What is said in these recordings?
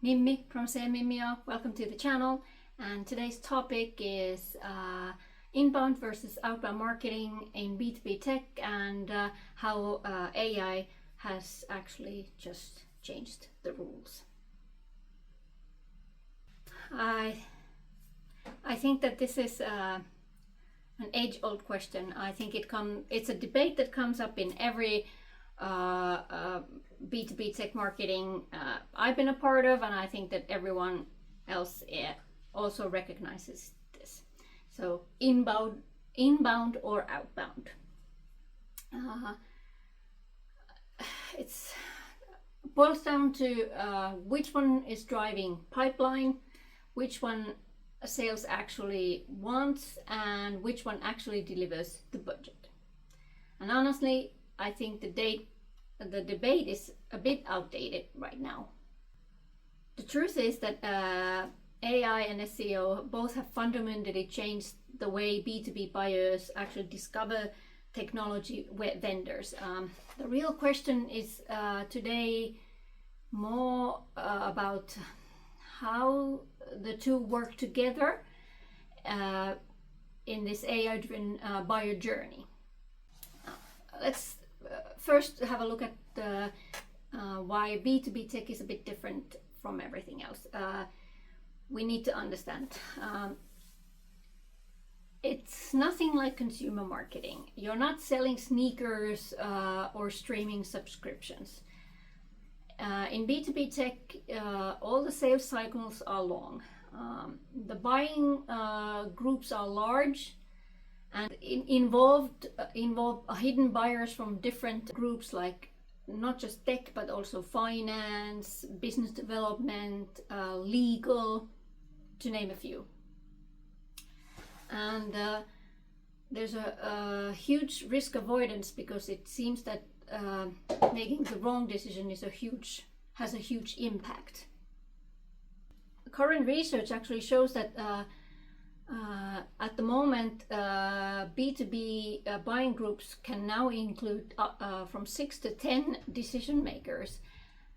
Mimmi from C-Mimmi-O. Welcome to the channel, and today's topic is inbound versus outbound marketing in B2B tech, and how AI has actually just changed the rules. I think that this is an age-old question. I think it's a debate that comes up in every B2B tech marketing I've been a part of, and I think that everyone else also recognizes this. So inbound or outbound. It boils down to which one is driving pipeline, which one sales actually wants, and which one actually delivers the budget. And honestly, I think the debate is a bit outdated right now. The truth is that AI and SEO both have fundamentally changed the way B2B buyers actually discover technology vendors. The real question is today more about how the two work together in this AI-driven buyer journey. Let's first have a look at why B2B tech is a bit different from everything else. We need to understand it's nothing like consumer marketing. You're not selling sneakers or streaming subscriptions. In B2B tech, all the sales cycles are long. The buying groups are large and involve hidden buyers from different groups, like not just tech but also finance, business development, legal, to name a few. And there's a huge risk avoidance because it seems that making the wrong decision has a huge impact. Current research actually shows that at the moment, B2B buying groups can now include from 6 to 10 decision makers,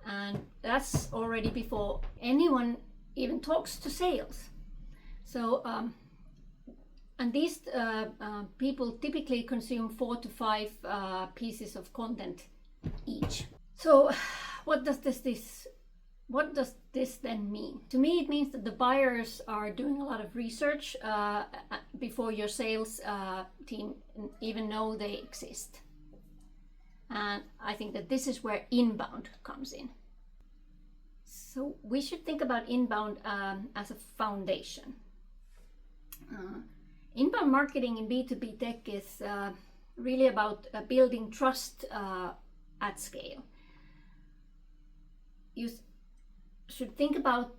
and that's already before anyone even talks to sales. So, and these people typically consume 4 to 5 pieces of content each. So, what does this then mean? To me, it means that the buyers are doing a lot of research before your sales team even know they exist. And I think that this is where inbound comes in. So we should think about inbound as a foundation. Inbound marketing in B2B tech is really about building trust at scale. You should think about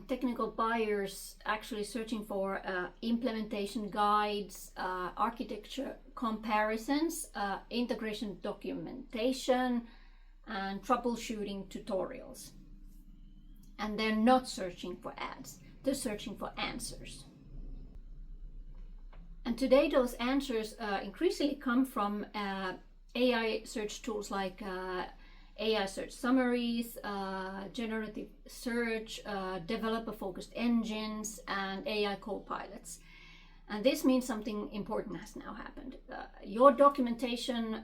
technical buyers actually searching for implementation guides, architecture comparisons, integration documentation, and troubleshooting tutorials. And they're not searching for ads, they're searching for answers. And today those answers increasingly come from AI search tools like AI search summaries, generative search, developer-focused engines, and AI co-pilots. And this means something important has now happened. Your documentation,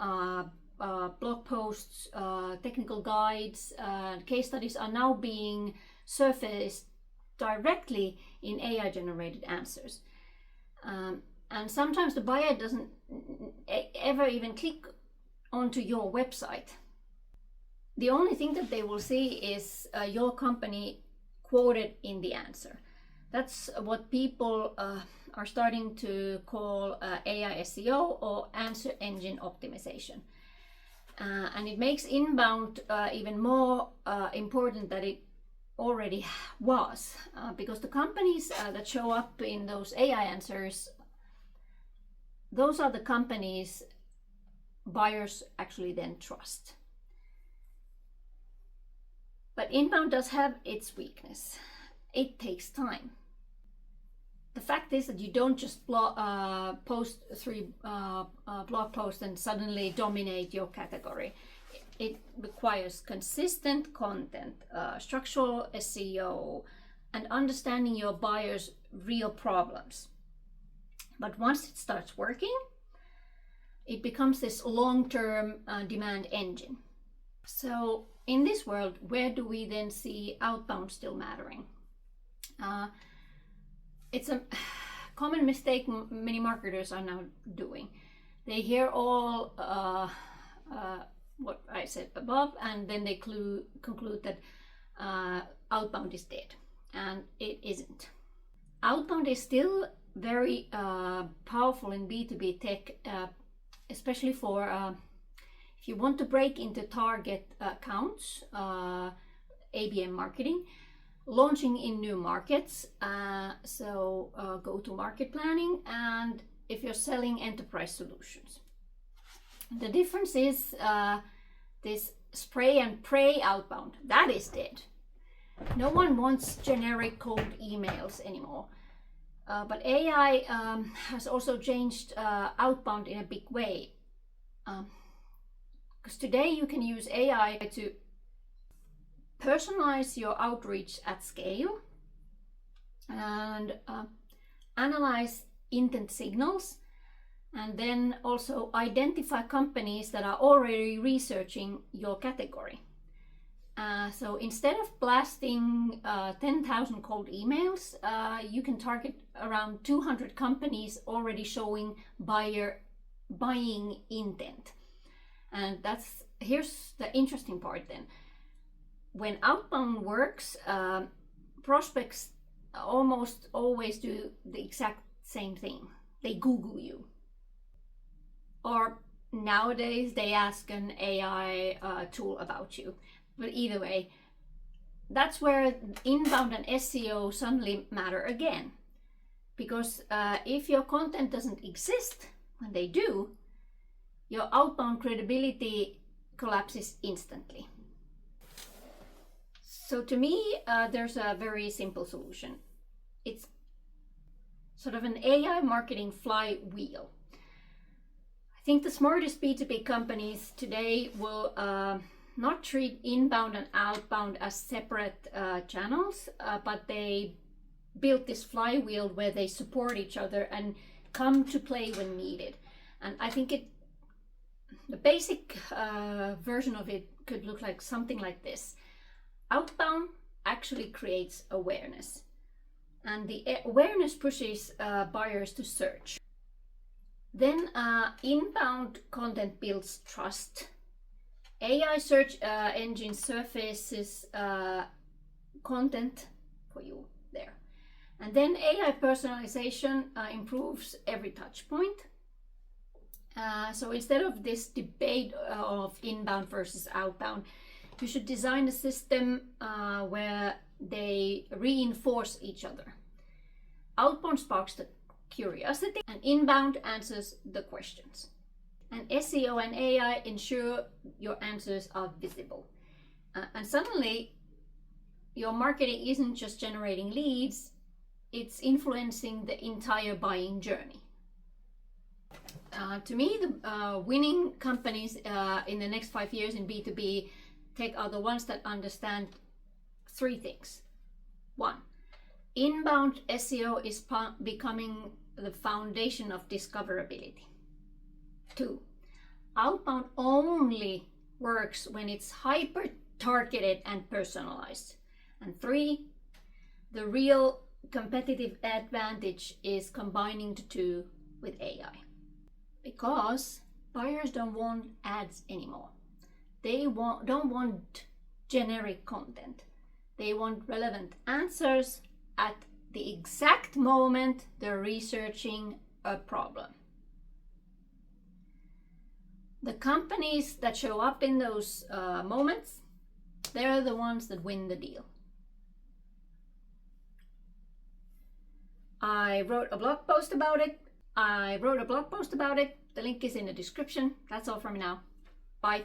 blog posts, technical guides, case studies are now being surfaced directly in AI-generated answers. And sometimes the buyer doesn't ever even click onto your website. The only thing that they will see is your company quoted in the answer. That's what people are starting to call AI SEO, or answer engine optimization. And it makes inbound even more important than it already was, because the companies that show up in those AI answers, those are the companies buyers actually then trust. But inbound does have its weakness. It takes time. The fact is that you don't just post 3 blog posts and suddenly dominate your category. It requires consistent content, structural SEO, and understanding your buyer's real problems. But once it starts working, it becomes this long-term demand engine. So in this world, where do we then see outbound still mattering? It's a common mistake many marketers are now doing. They hear all what I said above, and then they conclude that outbound is dead, and it isn't. Outbound is still very powerful in B2B tech, especially for if you want to break into target accounts, ABM marketing, launching in new markets, so go-to-market planning, and if you're selling enterprise solutions. The difference is this spray and pray outbound, that is dead. No one wants generic cold emails anymore. But AI has also changed outbound in a big way. Because today you can use AI to personalize your outreach at scale and analyze intent signals, and then also identify companies that are already researching your category. So instead of blasting 10,000 cold emails, you can target around 200 companies already showing buying intent. And here's the interesting part then. When outbound works, prospects almost always do the exact same thing. They Google you. Or nowadays they ask an AI tool about you. But either way, that's where inbound and SEO suddenly matter again. Because if your content doesn't exist when they do, your outbound credibility collapses instantly. So to me, there's a very simple solution. It's sort of an AI marketing flywheel. I think the smartest B2B companies today will not treat inbound and outbound as separate channels, but they built this flywheel where they support each other and come to play when needed. And I think the basic version of it could look like something like this. Outbound actually creates awareness, and the awareness pushes buyers to search. Then inbound content builds trust. AI search engine surfaces content for you there. And then AI personalization improves every touch point. So instead of this debate of inbound versus outbound, you should design a system where they reinforce each other. Outbound sparks the curiosity, and inbound answers the questions. And SEO and AI ensure your answers are visible. And suddenly, your marketing isn't just generating leads, it's influencing the entire buying journey. To me, the winning companies in the next 5 years in B2B tech are the ones that understand three things. 1, inbound SEO is becoming the foundation of discoverability. 2, outbound only works when it's hyper targeted and personalized. And 3, the real competitive advantage is combining the two with AI. Because buyers don't want ads anymore. They don't want generic content. They want relevant answers at the exact moment they're researching a problem. The companies that show up in those moments, they're the ones that win the deal. I wrote a blog post about it. The link is in the description. That's all from me now. Bye.